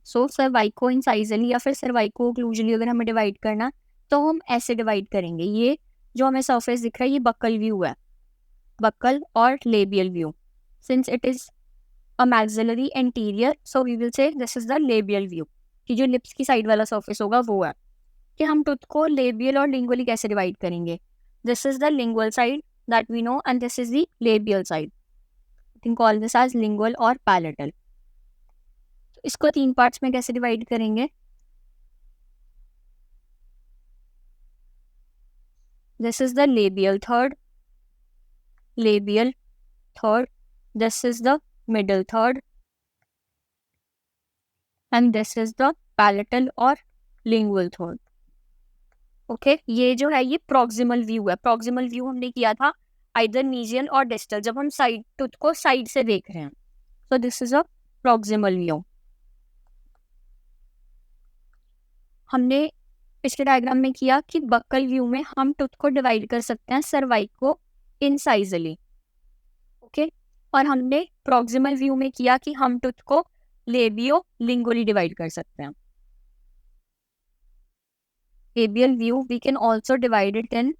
So cervico incisally या फिर cervico occlusally अगर हमें divide करना तो हम ऐसे divide करेंगे. ये जो हमें सरफेस दिख रहा है ये बक्कल व्यू है, buccal or labial view. Since it is a maxillary anterior, so we will say this is the labial view. कि जो लिप्स की साइड वाला सरफेस होगा वो है. कि हम टूथ को लेबियल और लिंगुअली कैसे डिवाइड करेंगे? This is the lingual side that we know and this is the labial side. You can call this as lingual और पैलेटल. तो इसको 3 पार्ट्स में कैसे डिवाइड करेंगे? This is the labial third. This is the middle third and this is the palatal or lingual third. Okay. ये जो है ये प्रॉक्सिमल व्यू है. प्रॉक्सिमल व्यू हमने किया था आइदर मीजियल और डिस्टल, जब हम साइड टूथ को साइड से देख रहे हैं. सो this is a proximal view. हमने पिछले डायग्राम में किया कि बक्कल व्यू में हम टूथ को डिवाइड कर सकते हैं सर्वाइको इंसाइजली. ओके. और हमने प्रॉक्सिमल व्यू में किया कि हम टूथ को लेबियो लिंगुअली डिवाइड कर सकते हैं. Labial view we can also divide it in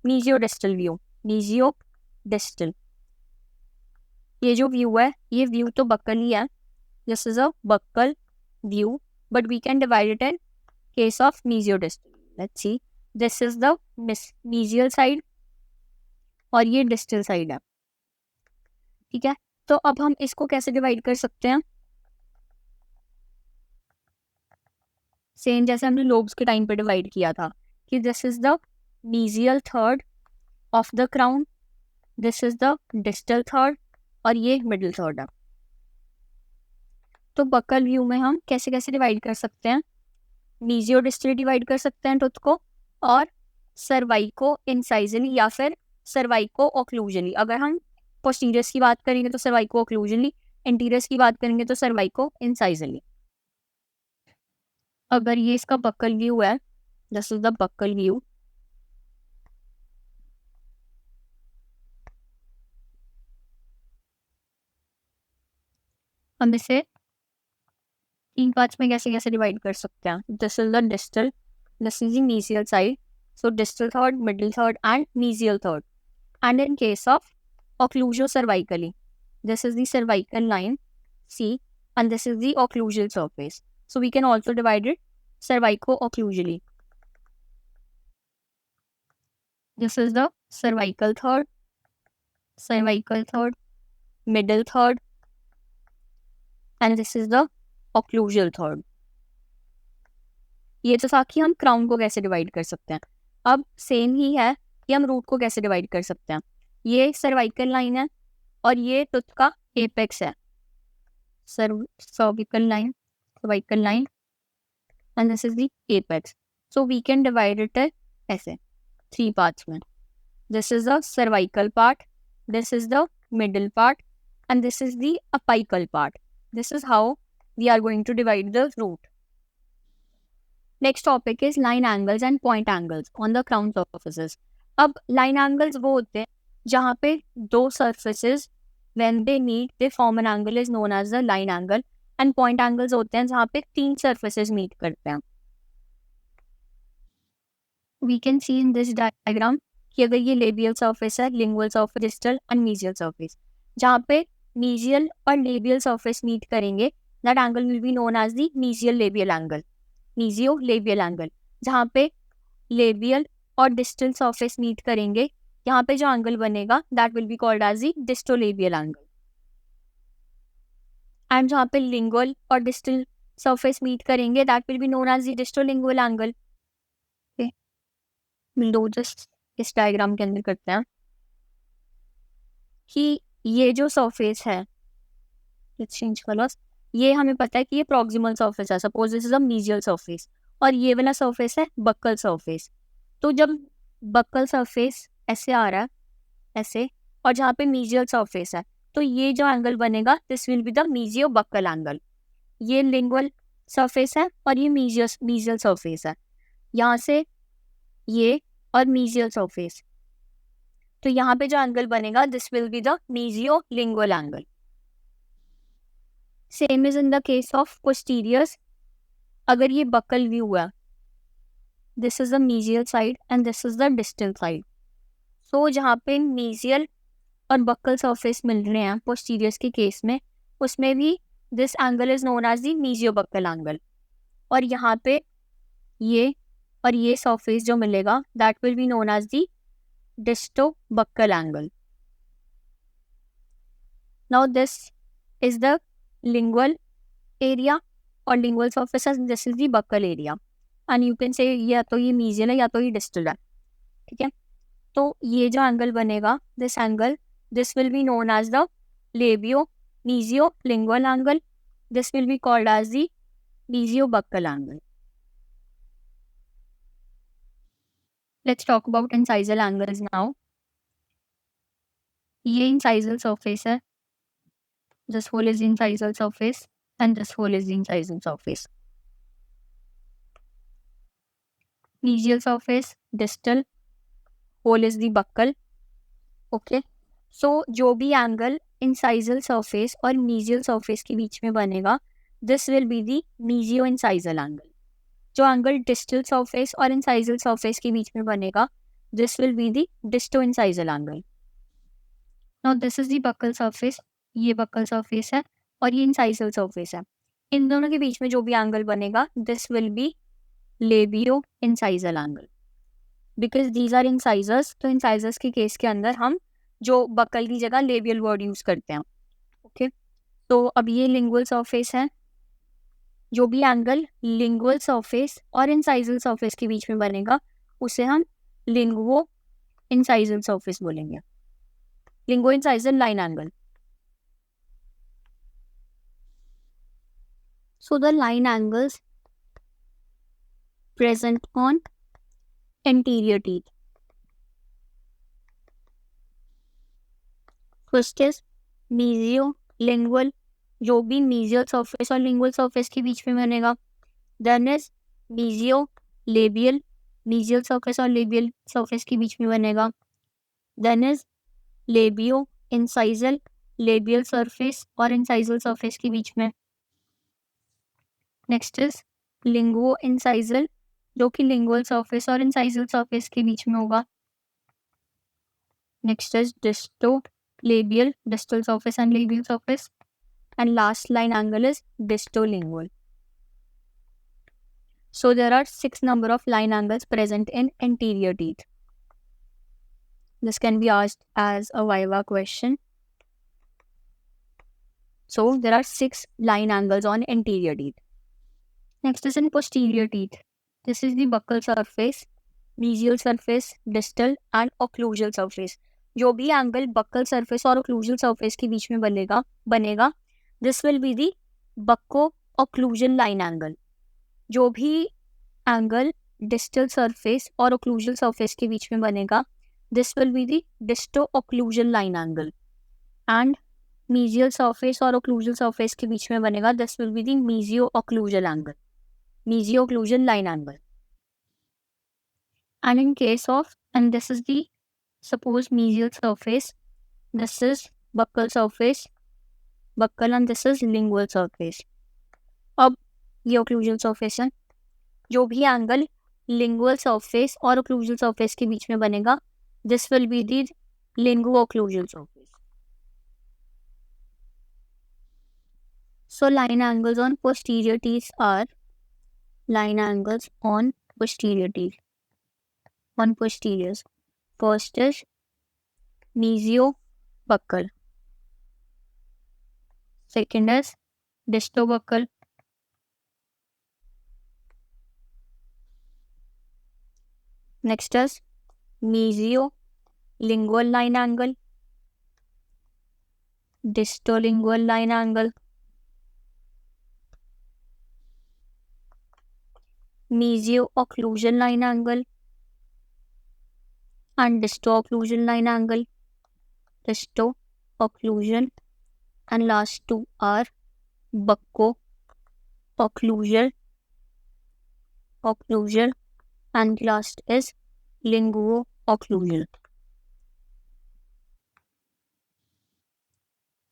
mesiodistal view. Mesiodistal ये जो व्यू है ये व्यू तो बक्कल ही है. This is a buccal view but we can divide it in case of mesiodistal. Let's see. This is the mesial side और ये distal side है. ठीक है. तो अब हम इसको कैसे डिवाइड कर सकते हैं? सेम जैसे हमने लोब्स के टाइम पे डिवाइड किया था. कि this is the mesial third of the crown, this is the distal third और ये मिडिल थर्ड है। तो बकल व्यू में हम कैसे कैसे डिवाइड कर सकते हैं, मीजियो डिस्टल डिवाइड कर सकते हैं टूथ को, और सर्वाइको इंसाइजली या फिर सर्वाइको ओक्लूजनली। अगर हम पोस्टीरियर्स की बात करेंगे तो सर्वाइको ओक्लूजनली, एंटीरियर्स की बात करेंगे तो सर्वाइको इंसाइजली। अगर ये इसका बकल व्यू है, this is the buckle view, हम इसे 3 पार्ट्स में कैसे कैसे डिवाइड कर सकते हैं। This is the distal, this is the mesial side, so distal third, middle third and mesial third. And in case of occlusocervically, this is the cervical line C and this is the occlusal surface. So we can also divide it cervico-occlusally. This is the cervical third, middle third and this is the occlusal third. ये तो था कि हम crown को कैसे divide कर सकते हैं। अब सेम ही है कि हम रूट को कैसे डिवाइड कर सकते हैं। ये सर्वाइकल लाइन है और ये टूथ का एपेक्स है, cervical line, cervical line and this is the apex. So we can divide it ऐसे 3 पार्ट्स में। This is the cervical part, this is the middle part and this is the apical part. This is how we are going to divide the root. Next topic is line angles and point angles on the crown surfaces. अब line angles वो होते हैं जहाँ पे 2 surfaces when they meet they form an angle is known as the line angle, and point angles होते हैं जहाँ पे 3 सर्फेसेस मीट करते हैं। We can see in this diagram कि अगर ये लेबियल सर्फेस है, lingual surface, distal and mesial surface, जहाँ पे मीजियल और लेबियल सर्फेस मीट करेंगे, that angle will be known as the mesial labial angle, mesio labial angle. जहाँ पे लेबियल और डिस्टल सरफेस मीट करेंगे, यहाँ पे जो एंगल बनेगा that will be called as the distolabial angle. And जहाँ पे लिंगुअल और डिस्टल सरफेस मीट करेंगे that will be known as the distolingual angle. दो जस्ट इस डायग्राम के अंदर करते हैं कि ये जो सरफेस है, चेंज कलर्स, ये हमें पता है कि ये प्रॉक्सिमल सरफेस है, suppose this is a mesial surface, और ये वाला सरफेस है बक्कल सरफेस। तो जब बक्कल सरफेस ऐसे आ रहा है, ऐसे, और जहाँ पे मीजियल सरफेस है, तो ये जो एंगल बनेगा this will be the mesio buccal angle. ये लिंगुअल सरफेस है और ये मीजियल सरफेस है, यहाँ से ये और मीजियल सरफेस, तो यहाँ पे जो एंगल बनेगा this will be the mesiolingual angle. Same is in the case of posteriors. अगर ये बकल व्यू है, this is the mesial side and this is the distal side, so जहाँ पे मीजियल और बक्कल सरफेस मिल रहे हैं पोस्टीरियर्स के case में, उसमें भी this angle is known as the mesio buccal angle. और यहाँ पे ये और ये सरफेस जो मिलेगा that will be known as the disto buccal angle. Now this is the lingual area और lingual surface as this is the buccal area and you can say या तो ये mesial है या तो ये distal है, ठीक है। तो ये जो एंगल बनेगा, this angle, this will be known as the labio mesio lingual angle, this will be called as the mesio buccal angle. Let's talk about incisal angles now. ये incisal surface है, this hole is the incisal surface and this hole is the incisal surface. Mesial surface, distal, hole is the buccal. Okay. So जो भी angle incisal surface और mesial surface के बीच में बनेगा this will be the mesio incisal angle. जो angle distal surface और incisal surface के बीच में बनेगा this will be the disto incisal angle. Now this is the buccal surface, ये बक्कल सरफेस है और ये इंसाइजल सरफेस है, इन दोनों के बीच में जो भी एंगल बनेगा this will be labio incisal angle, because these are incisors. तो इंसाइजर्स के केस के अंदर हम जो बक्कल की जगह लेबियल वर्ड यूज करते हैं। ओके, तो अब ये लिंगुअल सरफेस है, जो भी एंगल लिंगुअल सरफेस और इंसाइजल सरफेस के बीच में बनेगा उसे हम लिंगुओ इंसाइजल सरफेस बोलेंगे, linguo incisal line angle. So the line angles present on anterior teeth. First is mesiolingual, जो भी मीजियल सरफेस और लिंगुअल सरफेस के बीच में बनेगा. Then is mesiolabial, mesial surface और लेबियल सरफेस के बीच में बनेगा. Then is labio incisal, labial surface और इंसाइजल सरफेस के बीच में. नेक्स्ट इज लिंगुओ इंसाइजल, जो कि लिंगुअल सरफेस और इंसाइजल सरफेस के बीच में होगा. Next is distolabial, distal surface and labial surface. And last line angle is distolingual. So there are 6 number of line angles present in anterior teeth. This can be asked as a viva question. So there are 6 line angles on anterior teeth. Next is in posterior teeth. This is the buccal surface, mesial surface, distal and occlusal surface. जो भी angle buckle surface और occlusal surface के बीच में बनेगा this will be the बक्को occlusion line angle. जो भी angle distal surface और ओक्लूजल सरफेस के बीच में बनेगा this will be the डिस्टो occlusion line angle. And mesial surface और ओक्लूजल सरफेस के बीच में बनेगा this will be the मीजियो occlusal angle, मीजियो occlusion line angle. And in case of, and this is the suppose mesial surface, this is buccal surface, buccal and this is lingual surface. अब ये occlusal surface है. जो भी angle lingual surface और occlusal surface के बीच में बनेगा this will be the linguo occlusal surface. So line angles on posterior teeth are line angles on posterior teeth. On posteriors, first is mesiobuccal. Second is distobuccal. Next is mesiolingual line angle, distolingual line angle, mesio-occlusion line angle, and disto-occlusion line angle, disto-occlusion, and last two are bucco-occlusal, occlusal, and last is linguo-occlusal.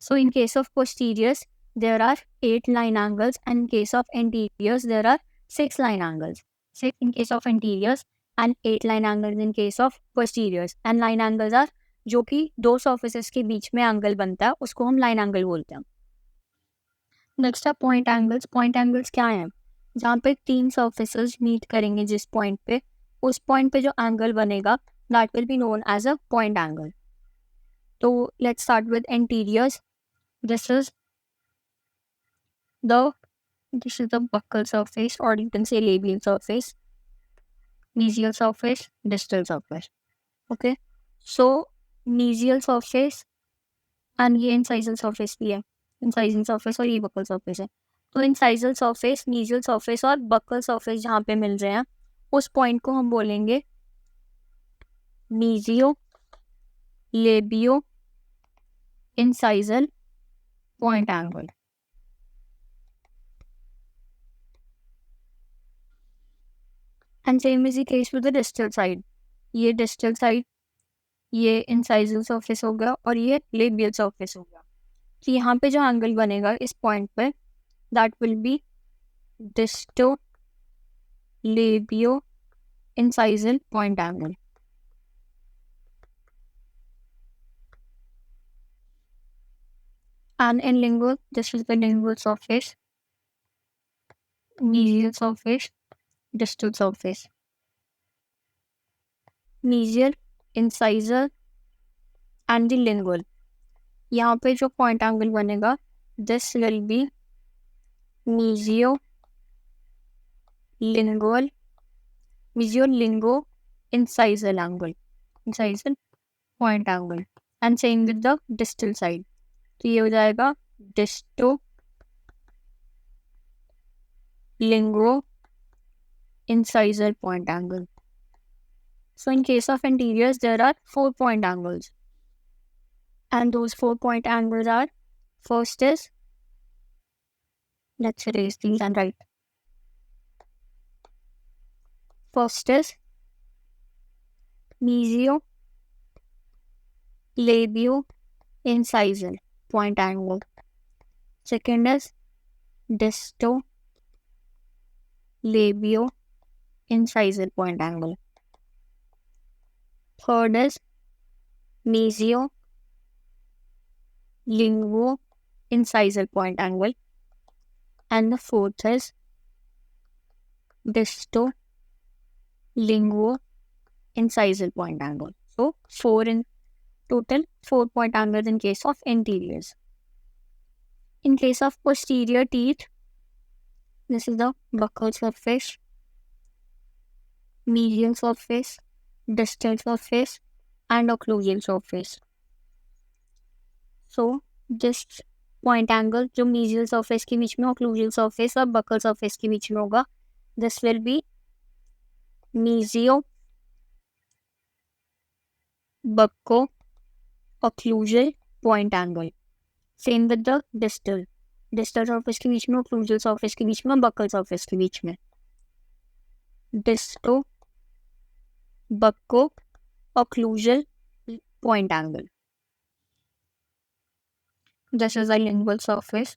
So in case of posteriors, there are 8 line angles, and in case of anteriors, there are 6 line angles. 6 in case of anteriors and 8 line angles in case of posteriors. And line angles are जो कि दो surfaces के बीच में angle बनता है उसको हम लाइन एंगल बोलते हैं. नेक्स्ट है पॉइंट एंगल्स. पॉइंट एंगल्स क्या हैं? जहाँ पे 3 surfaces मीट करेंगे जिस पॉइंट पे, उस पॉइंट पे जो एंगल बनेगा that will be known as a point angle. तो let's start with anteriors. This is the buccal surface, or you can say labial surface, mesial surface, distal surface. Okay, so mesial surface and ये incisal surface भी है. incisal surface और ये buccal surface है. तो incisal surface, mesial surface और buccal surface जहाँ पे मिल रहे हैं उस point को हम बोलेंगे mesio labio incisal point angle. And same is the case with the distal side. ये distal side, ये incisal surface हो गया और ये labial surface हो गया. तो यहाँ पे जो एंगल बनेगा इस पॉइंट पे that will be disto-labio incisal point angle. And in lingual, this is the lingual surface, mesial surface, distal surface. Mesial, incisal and the lingual. यहाँ पे जो पॉइंट एंगल बनेगा this will be mesio-lingual, mesio-lingo incisal angle, incisal point angle, and same with the distal side. तो ये हो जाएगा डिस्टो लिंगो incisal point angle. So in case of anteriors, there are 4 point angles. And those 4 point angles are, first is, let's erase these and write. First is mesio labio incisal point angle. Second is disto labio incisal point angle. Third is mesio linguo incisal point angle. And the fourth is disto linguo incisal point angle. So 4 in total, 4 point angles in case of anteriors. In case of posterior teeth, this is the buccal surface, medial surface, distal surface, and occlusal surface. So this point angle जो medial surface के बीच में, occlusal surface और buccal surface के बीच में होगा, this will be mesio bucco occlusal point angle. Same with the distal surface के बीच में, occlusal surface के बीच में, buccal surface के बीच में. Disto bucco occlusal point angle. This is a lingual surface.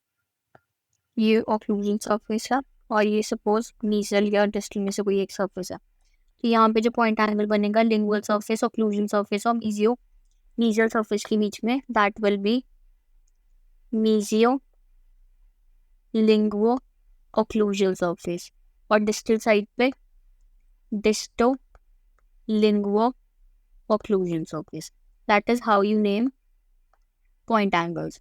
ये occlusal surface है और ये suppose mesial या distal में से कोई एक surface है. तो यहाँ पे जो point angle बनेगा lingual surface, occlusal surface और mesial surface के बीच में, that will be mesio linguo occlusal surface. और distal side पे disto linguo occlusal surface. That is how you name point angles.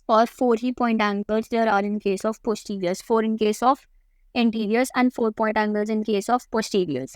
Or 4 he point angles there are in case of posteriors, 4 in case of anteriors and 4 point angles in case of posteriors.